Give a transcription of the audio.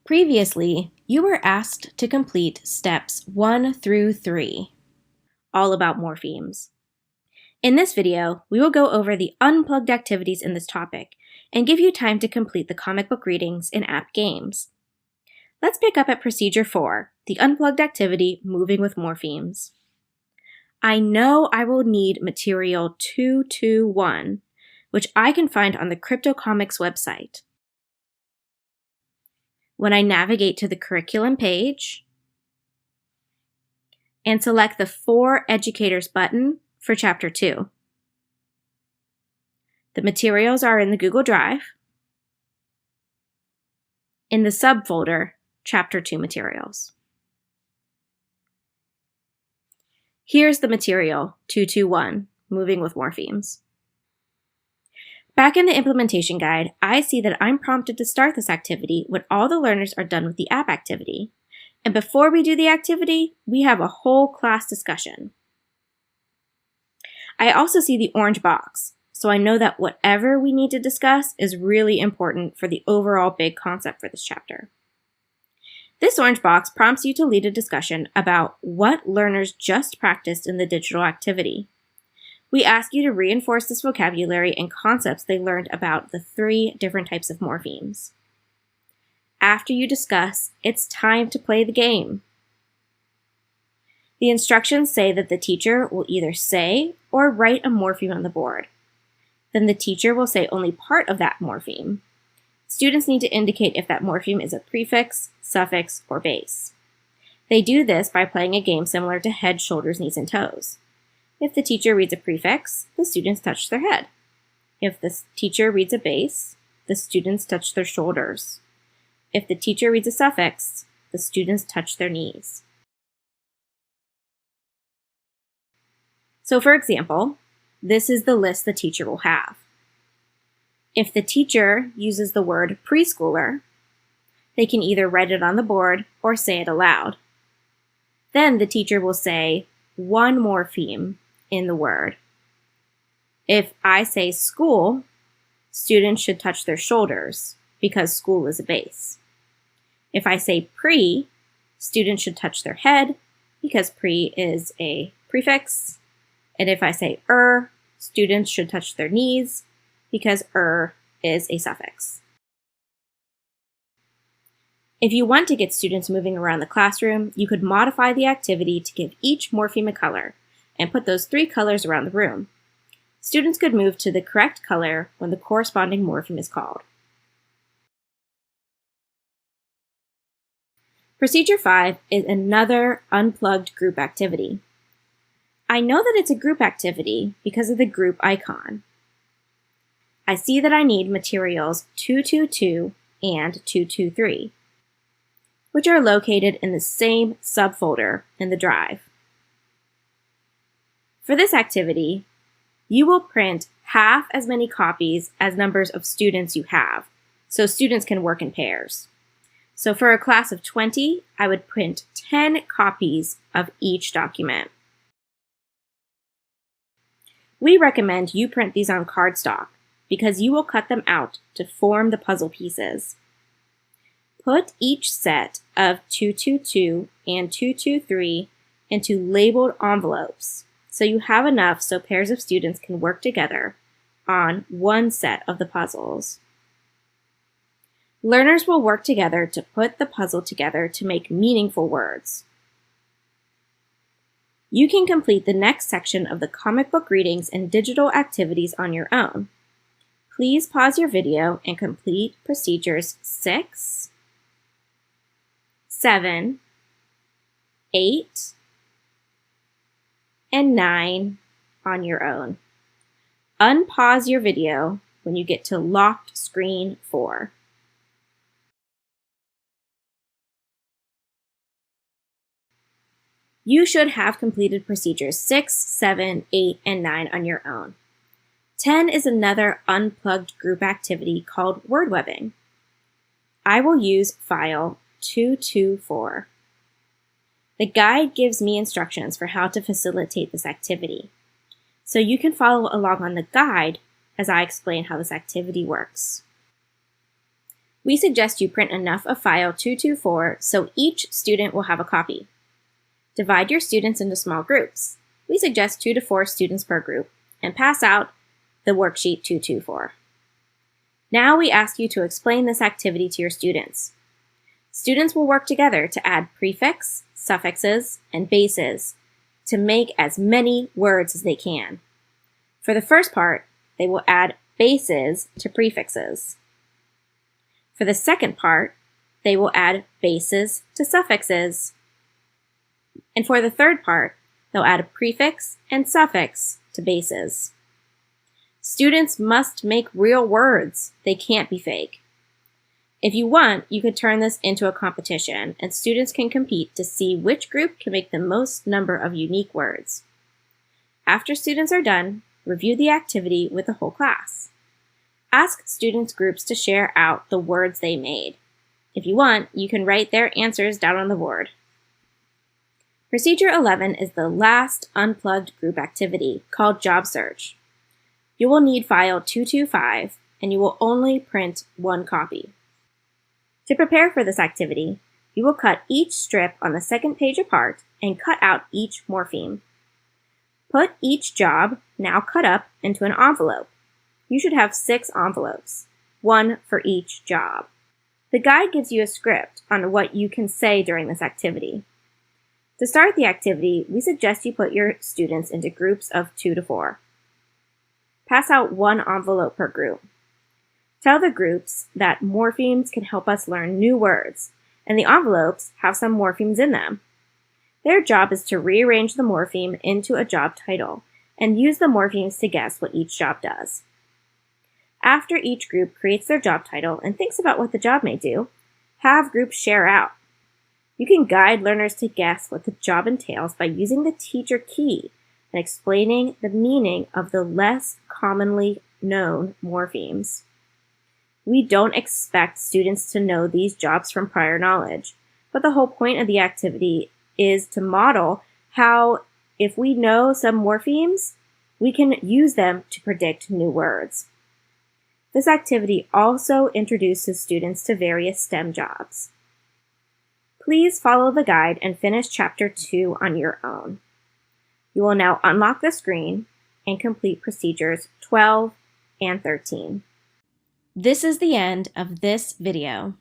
Previously, you were asked to complete steps 1 through 3, all about morphemes. In this video, we will go over the unplugged activities in this topic and give you time to complete the comic book readings in app games. Let's pick up at Procedure 4, the unplugged activity, Moving with Morphemes. I know I will need material 221, which I can find on the Crypto Comics website. When I navigate to the curriculum page and select the For Educators button for Chapter 2. The materials are in the Google Drive in the subfolder Chapter 2 Materials. Here's the material 221, Moving with Morphemes. Back in the implementation guide, I see that I'm prompted to start this activity when all the learners are done with the app activity. And before we do the activity, we have a whole class discussion. I also see the orange box, so I know that whatever we need to discuss is really important for the overall big concept for this chapter. This orange box prompts you to lead a discussion about what learners just practiced in the digital activity. We ask you to reinforce this vocabulary and concepts they learned about the 3 different types of morphemes. After you discuss, it's time to play the game. The instructions say that the teacher will either say or write a morpheme on the board. Then the teacher will say only part of that morpheme. Students need to indicate if that morpheme is a prefix, suffix, or base. They do this by playing a game similar to head, shoulders, knees, and toes. If the teacher reads a prefix, the students touch their head. If the teacher reads a base, the students touch their shoulders. If the teacher reads a suffix, the students touch their knees. So for example, this is the list the teacher will have. If the teacher uses the word preschooler, they can either write it on the board or say it aloud. Then the teacher will say one morpheme in the word. If I say school, students should touch their shoulders because school is a base. If I say pre, students should touch their head because pre is a prefix. And if I say students should touch their knees because is a suffix. If you want to get students moving around the classroom, you could modify the activity to give each morpheme a color and put those 3 colors around the room. Students could move to the correct color when the corresponding morpheme is called. Procedure 5 is another unplugged group activity. I know that it's a group activity because of the group icon. I see that I need materials 222 and 223, which are located in the same subfolder in the drive. For this activity, you will print half as many copies as numbers of students you have, so students can work in pairs. So for a class of 20, I would print 10 copies of each document. We recommend you print these on cardstock because you will cut them out to form the puzzle pieces. Put each set of 222 and 223 into labeled envelopes so you have enough so pairs of students can work together on one set of the puzzles. Learners will work together to put the puzzle together to make meaningful words. You can complete the next section of the comic book readings and digital activities on your own. Please pause your video and complete procedures 6, 7, 8, and 9 on your own. Unpause your video when you get to locked screen 4. You should have completed procedures 6, 7, 8, and 9 on your own. 10 is another unplugged group activity called word webbing. I will use file 224. The guide gives me instructions for how to facilitate this activity, so you can follow along on the guide as I explain how this activity works. We suggest you print enough of file 224 so each student will have a copy. Divide your students into small groups. We suggest 2 to 4 students per group, and pass out the worksheet 224. Now we ask you to explain this activity to your students. Students will work together to add prefix, suffixes, and bases to make as many words as they can. For the first part, they will add bases to prefixes. For the second part, they will add bases to suffixes. And for the third part, they'll add a prefix and suffix to bases. Students must make real words. They can't be fake. If you want, you could turn this into a competition, and students can compete to see which group can make the most number of unique words. After students are done, review the activity with the whole class. Ask students' groups to share out the words they made. If you want, you can write their answers down on the board. Procedure 11 is the last unplugged group activity, called Job Search. You will need file 225, and you will only print one copy. To prepare for this activity, you will cut each strip on the second page apart and cut out each morpheme. Put each job, now cut up, into an envelope. You should have 6 envelopes, 1 for each job. The guide gives you a script on what you can say during this activity. To start the activity, we suggest you put your students into groups of 2 to 4. Pass out 1 envelope per group. Tell the groups that morphemes can help us learn new words, and the envelopes have some morphemes in them. Their job is to rearrange the morpheme into a job title and use the morphemes to guess what each job does. After each group creates their job title and thinks about what the job may do, have groups share out. You can guide learners to guess what the job entails by using the teacher key and explaining the meaning of the less commonly known morphemes. We don't expect students to know these jobs from prior knowledge, but the whole point of the activity is to model how, if we know some morphemes, we can use them to predict new words. This activity also introduces students to various STEM jobs. Please follow the guide and finish Chapter 2 on your own. You will now unlock the screen and complete procedures 12 and 13. This is the end of this video.